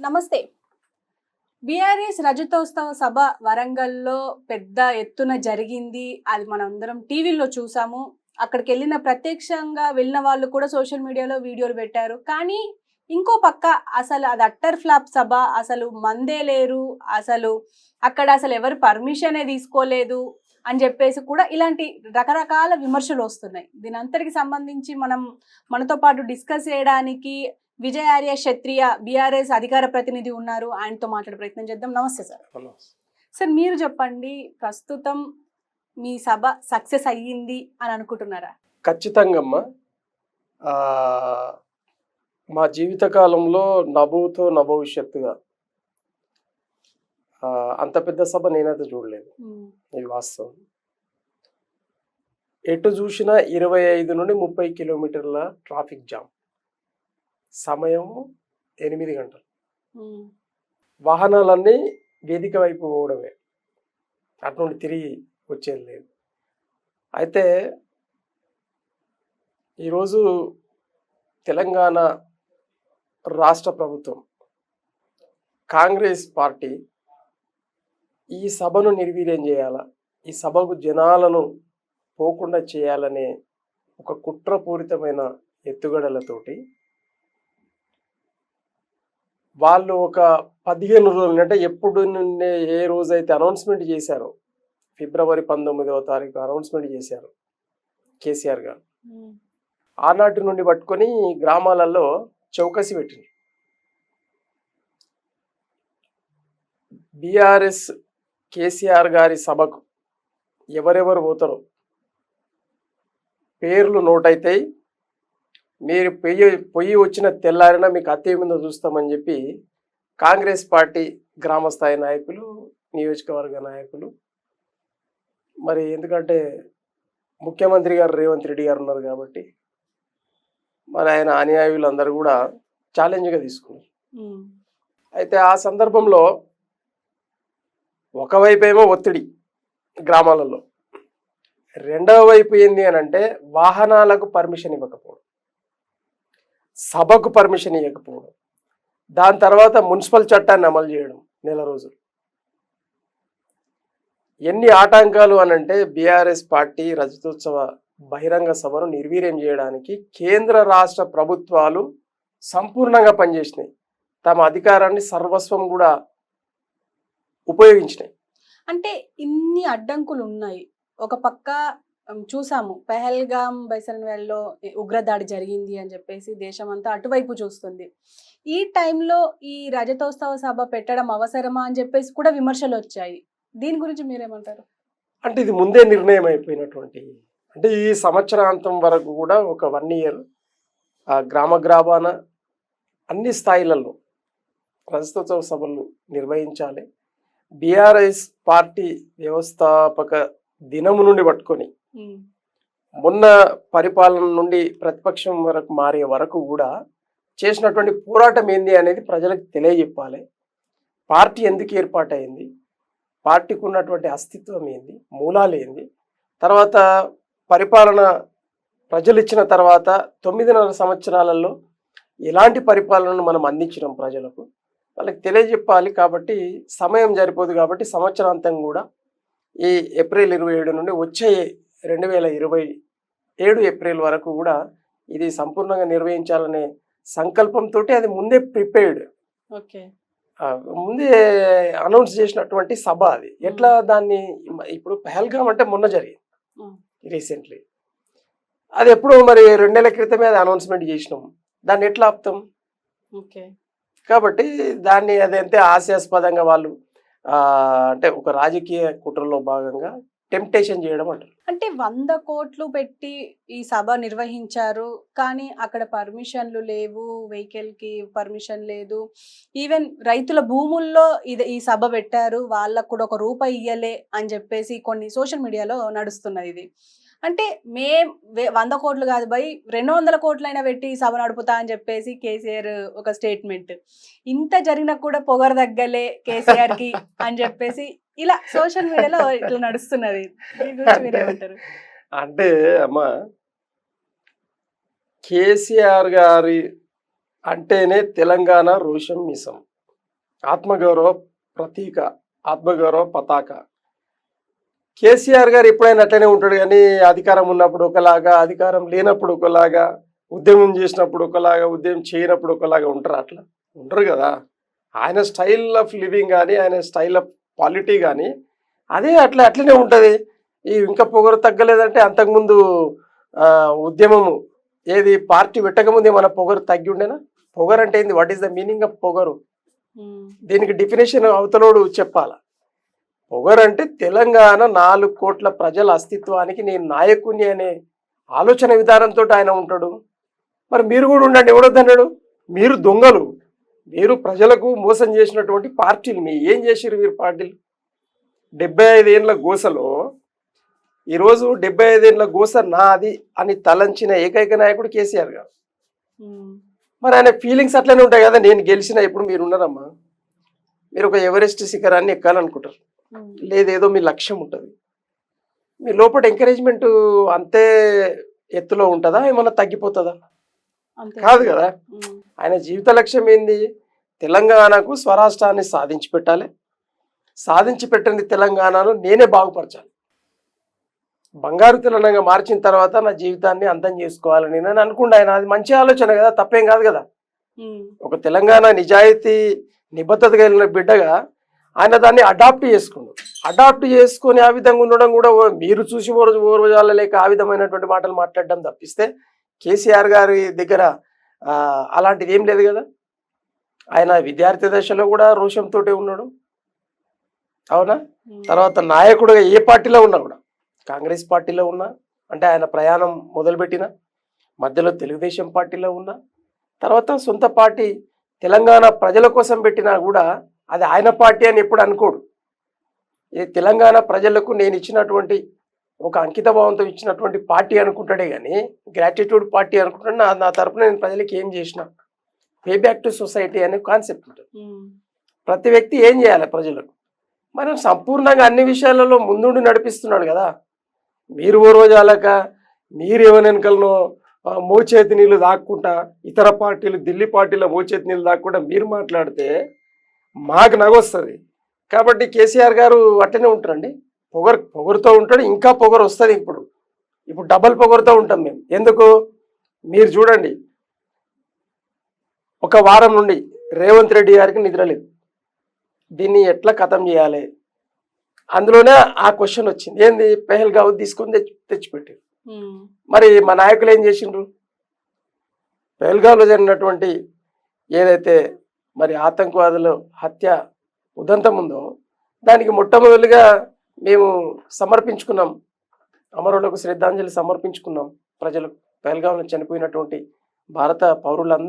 నమస్తే. బీఆర్ఎస్ రజతోత్సవ సభ వరంగల్‌లో పెద్ద ఎత్తున జరిగింది. అది మనందరం టీవీల్లో చూసాము. అక్కడికెళ్ళిన ప్రత్యక్షంగా వెళ్ళిన వాళ్ళు కూడా సోషల్ మీడియాలో వీడియోలు పెట్టారు. కానీ ఇంకో పక్క అసలు అది అట్టర్ ఫ్లాప్ సభ. అసలు మందే లేరు. అక్కడ ఎవరు పర్మిషనే తీసుకోలేదు అని చెప్పేసి కూడా ఇలాంటి రకరకాల విమర్శలు వస్తున్నాయి. దీనంతటికి సంబంధించి మనతో పాటు డిస్కస్ చేయడానికి విజయ్ ఆర్య క్షత్రియ బీఆర్ఎస్ అధికార ప్రతినిధి ఉన్నారు. ఆయనతో మాట్లాడే ప్రయత్నం చేద్దాం. నమస్తే సార్. సార్, మీరు చెప్పండి, ప్రస్తుతం మీ సభ సక్సెస్ అయ్యింది అని అనుకుంటున్నారా? ఖచ్చితంగా అమ్మా. మా జీవితకాలంలో నభూతో నభవిష్యత్తుగా అంత పెద్ద సభ నేనైతే చూడలేదు. ఇది వాస్తవం. ఎటు చూసినా 25 నుండి 30 కిలోమీటర్ల ట్రాఫిక్ జామ్, సమయం 8 గంటలు, వాహనాలన్నీ వేదిక వైపు పోవడమే, అటు నుండి తిరిగి వచ్చేది లేదు. అయితే ఈరోజు తెలంగాణ రాష్ట్ర ప్రభుత్వం, కాంగ్రెస్ పార్టీ ఈ సభను నిర్వీర్యం చేయాలా, ఈ సభకు జనాలను పోకుండా చేయాలనే ఒక కుట్రపూరితమైన ఎత్తుగడలతోటి వాళ్ళు ఒక 15 రోజులు, అంటే ఎప్పుడు నుండి ఏ రోజైతే అనౌన్స్మెంట్ చేశారో, ఫిబ్రవరి 19వ తారీఖు అనౌన్స్మెంట్ చేశారు కేసీఆర్ గారు, ఆనాటి నుండి పట్టుకొని గ్రామాలలో చౌకసి పెట్టింది. బీఆర్ఎస్ కేసీఆర్ గారి సభకు ఎవరెవరు పోతారో పేర్లు నోట్ అవుతాయి, మీరు పొయ్యి వచ్చిన తెల్లారినా మీకు అత్తేమిందో చూస్తామని చెప్పి కాంగ్రెస్ పార్టీ గ్రామస్థాయి నాయకులు, నియోజకవర్గ నాయకులు, మరి ఎందుకంటే ముఖ్యమంత్రి గారు రేవంత్ రెడ్డి గారు ఉన్నారు కాబట్టి మరి ఆయన అనుయాయులు అందరూ కూడా ఛాలెంజ్గా తీసుకున్నారు. అయితే ఆ సందర్భంలో ఒకవైపు ఏమో ఒత్తిడి గ్రామాలలో, రెండవ వైపు ఏంది అని అంటే వాహనాలకు పర్మిషన్ ఇవ్వకపోవడం, సభకు పర్మిషన్ ఇవ్వకపోవడం, దాని తర్వాత మున్సిపల్ చట్టాన్ని అమలు చేయడం నెల రోజులు. ఎన్ని ఆటంకాలు అనంటే బీఆర్ఎస్ పార్టీ రజతోత్సవ బహిరంగ సభను నిర్వీర్యం చేయడానికి కేంద్ర రాష్ట్ర ప్రభుత్వాలు సంపూర్ణంగా పనిచేసినాయి, తమ అధికారాన్ని సర్వస్వం కూడా ఉపయోగించినాయి. అంటే ఇన్ని అడ్డంకులు ఉన్నాయి. ఒక పక్క చూసాము, పెహల్గామ్ బైసన్వేల్లో ఉగ్రదాడి జరిగింది అని చెప్పేసి దేశం అంతా అటువైపు చూస్తుంది. ఈ టైంలో ఈ రజతోత్సవ సభ పెట్టడం అవసరమా అని చెప్పేసి కూడా విమర్శలు వచ్చాయి. దీని గురించి మీరేమంటారు? అంటే ఇది ముందే నిర్ణయం అయిపోయినటువంటి, అంటే ఈ సంవత్సరాంతం వరకు కూడా ఒక 1 ఇయర్ గ్రామాన అన్ని స్థాయిలలో రజతోత్సవ సభలు నిర్వహించాలి. బీఆర్ఎస్ పార్టీ వ్యవస్థాపక దినము నుండి పట్టుకొని మొన్న పరిపాలన నుండి ప్రతిపక్షం వరకు మారే వరకు కూడా చేసినటువంటి పోరాటం ఏంది అనేది ప్రజలకు తెలియజెప్పాలి. పార్టీ ఎందుకు ఏర్పాటైంది, పార్టీకి ఉన్నటువంటి అస్తిత్వం ఏంది, మూలాలు ఏంది, తర్వాత పరిపాలన ప్రజలు ఇచ్చిన తర్వాత 9.5 సంవత్సరాలలో ఎలాంటి పరిపాలనను మనం అందించినాం ప్రజలకు, వాళ్ళకి తెలియజెప్పాలి. కాబట్టి సమయం సరిపోదు కాబట్టి సంవత్సరాంతం కూడా ఈ ఏప్రిల్ 27 నుండి వచ్చే 2027 ఏప్రిల్ వరకు కూడా ఇది సంపూర్ణంగా నిర్వహించాలనే సంకల్పంతో అది ముందే ప్రిపేర్డ్, ముందే అనౌన్స్ చేసినటువంటి సభ అది. ఎట్లా దాన్ని ఇప్పుడు పెహల్గామ్ అంటే మొన్న జరిగింది రీసెంట్లీ, అది ఎప్పుడు మరి 2 నెలల క్రితమే అది అనౌన్స్మెంట్ చేసినాం, దాన్ని ఎట్లా ఆపుతాం? కాబట్టి దాన్ని అదంతే హాస్యాస్పదంగా వాళ్ళు అంటే ఒక రాజకీయ కుట్రలో భాగంగా టెంప్టేషన్ చేయడం అంటారు. అంటే 100 కోట్లు పెట్టి ఈ సభ నిర్వహించారు, కానీ అక్కడ పర్మిషన్లు లేవు, వెహికల్ కి పర్మిషన్ లేదు, ఈవెన్ రైతుల భూముల్లో ఈ సభ పెట్టారు, వాళ్ళకు కూడా ఒక రూపాయి ఇయ్యలే అని చెప్పేసి కొన్ని సోషల్ మీడియాలో నడుస్తున్నది. ఇది అంటే 100 కోట్లు కాదు బై 200 కోట్లైనా పెట్టి సభ నడుపుతా అని చెప్పేసి కేసీఆర్ ఒక స్టేట్మెంట్. ఇంత జరిగినా కూడా పొగరు తగ్గలే కేసీఆర్ కి అని చెప్పేసి ఇలా సోషల్ మీడియాలో ఇట్లా నడుస్తున్నది. దీని గురించి మీరేమంటారు? అంటే అమ్మా, కేసీఆర్ గారి అంటేనే తెలంగాణ రోషం మిసం. ఆత్మగౌరవ ప్రతీక, ఆత్మగౌరవ పతాక. కేసీఆర్ గారు ఎప్పుడైనా అట్లనే ఉంటాడు, కానీ అధికారం ఉన్నప్పుడు ఒకలాగా, అధికారం లేనప్పుడు ఒకలాగా, ఉద్యమం చేసినప్పుడు ఒకలాగా, ఉద్యమం చేయనప్పుడు ఒకలాగా ఉంటారు. అట్లా ఉండరు కదా. ఆయన స్టైల్ ఆఫ్ లివింగ్ కానీ, ఆయన స్టైల్ ఆఫ్ పాలిటీ కానీ అదే అట్లనే ఉంటుంది. ఇంకా పొగరు తగ్గలేదంటే అంతకుముందు ఉద్యమము ఏది పార్టీ పెట్టకముందు ఏమన్నా పొగరు తగ్గి ఉండేనా? పొగరు అంటే ఏంది? What is the meaning of పొగరు? దీనికి డెఫినేషన్ అవతలోడు చెప్పాల. పొగరు అంటే తెలంగాణ 4 కోట్ల ప్రజల అస్తిత్వానికి నేను నాయకుని అనే ఆలోచన విధానంతో ఆయన ఉంటాడు. మరి మీరు కూడా ఉండండి, ఎవడొద్దన్నాడు? మీరు దొంగలు, మీరు ప్రజలకు మోసం చేసినటువంటి పార్టీలు. ఏం చేసిరు మీరు పార్టీలు? 75 ఏళ్ళ గోసలో ఈరోజు 75 ఏళ్ళ గోస నాది అని తలంచిన ఏకైక నాయకుడు కేసీఆర్ గారు. మరి ఆయన ఫీలింగ్స్ అట్లనే ఉంటాయి కదా. నేను గెలిచిన ఇప్పుడు మీరు ఉన్నారమ్మా, మీరు ఒక ఎవరెస్ట్ శిఖరాన్ని ఎక్కాలనుకుంటారు, లేదేదో మీ లక్ష్యం ఉంటుంది. మీ లోపల ఎంకరేజ్మెంట్ అంతే ఎత్తులో ఉంటుందా, ఏమన్నా తగ్గిపోతుందా? కాదు కదా. ఆయన జీవిత లక్ష్యం ఏంది? తెలంగాణకు స్వరాష్ట్రాన్ని సాధించి పెట్టాలి, సాధించి పెట్టిన తెలంగాణను నేనే బాగుపరచాలి, బంగారు తెలంగాణ మార్చిన తర్వాత నా జీవితాన్ని అంతం చేసుకోవాలని నేను అనుకుంటా. ఆయన అది మంచి ఆలోచన కదా, తప్పేం కాదు కదా. ఒక తెలంగాణ నిజాయితీ నిబద్ధత కలిగిన బిడ్డగా ఆయన దాన్ని అడాప్ట్ చేసుకొని ఆ విధంగా ఉండడం కూడా మీరు చూసి ఓర్వజాల లేక ఆ విధమైనటువంటి మాటలు మాట్లాడడం తప్పిస్తే కేసీఆర్ గారి దగ్గర అలాంటిది ఏం లేదు కదా. ఆయన విద్యార్థి దశలో కూడా రోషంతో ఉన్నాడు, అవునా? తర్వాత నాయకుడుగా ఏ పార్టీలో ఉన్నా కూడా, కాంగ్రెస్ పార్టీలో ఉన్నా, అంటే ఆయన ప్రయాణం మొదలుపెట్టిన మధ్యలో తెలుగుదేశం పార్టీలో ఉన్నా, తర్వాత సొంత పార్టీ తెలంగాణ ప్రజల కోసం పెట్టినా కూడా అది ఆయన పార్టీ అని ఎప్పుడు అనుకోడు. ఇది తెలంగాణ ప్రజలకు నేను ఇచ్చినటువంటి ఒక అంకిత భావంతో ఇచ్చినటువంటి పార్టీ అనుకుంటాడే కానీ గ్రాటిట్యూడ్ పార్టీ అనుకుంటాడు. నా తరపున నేను ప్రజలకి ఏం చేసిన, పే బ్యాక్ టు సొసైటీ అనే కాన్సెప్ట్ ఉంటుంది. ప్రతి వ్యక్తి ఏం చేయాలి ప్రజలకు, మనం సంపూర్ణంగా అన్ని విషయాలలో ముందుండి నడిపిస్తున్నాడు కదా. మీరు ఓ రోజాలక మీరు ఏమైనా వెనకలను మోచేతి నీళ్ళు దాక్కుంటా, ఇతర పార్టీలు ఢిల్లీ పార్టీలో మోచేతి నీళ్ళు దాక్కుండా మీరు మాట్లాడితే మాకు నగొస్తుంది. కాబట్టి కేసీఆర్ గారు అట్టనే ఉంటారండి, పొగరుతో ఉంటాడు. ఇంకా పొగరు వస్తుంది. ఇప్పుడు డబల్ పొగరుతో ఉంటాం మేము. ఎందుకు? మీరు చూడండి, ఒక వారం నుండి రేవంత్ రెడ్డి గారికి నిద్రలేదు, దీన్ని ఎట్లా ఖతం చేయాలి. అందులోనే ఆ క్వశ్చన్ వచ్చింది, ఏంది? పెహల్గావ్ తీసుకొని తెచ్చిపెట్టారు. మరి మా నాయకులు ఏం చేసిండ్రు? పెహల్గావ్లో జరిగినటువంటి ఏదైతే మరి ఆతంకవాదుల హత్య ఉదంతం ఉందో దానికి మొట్టమొదటిగా మేము సమర్పించుకున్నాం, అమరులకు శ్రద్ధాంజలి సమర్పించుకున్నాం. ప్రజలకు పెహల్గావ్లో చనిపోయినటువంటి భారత పౌరులందరూ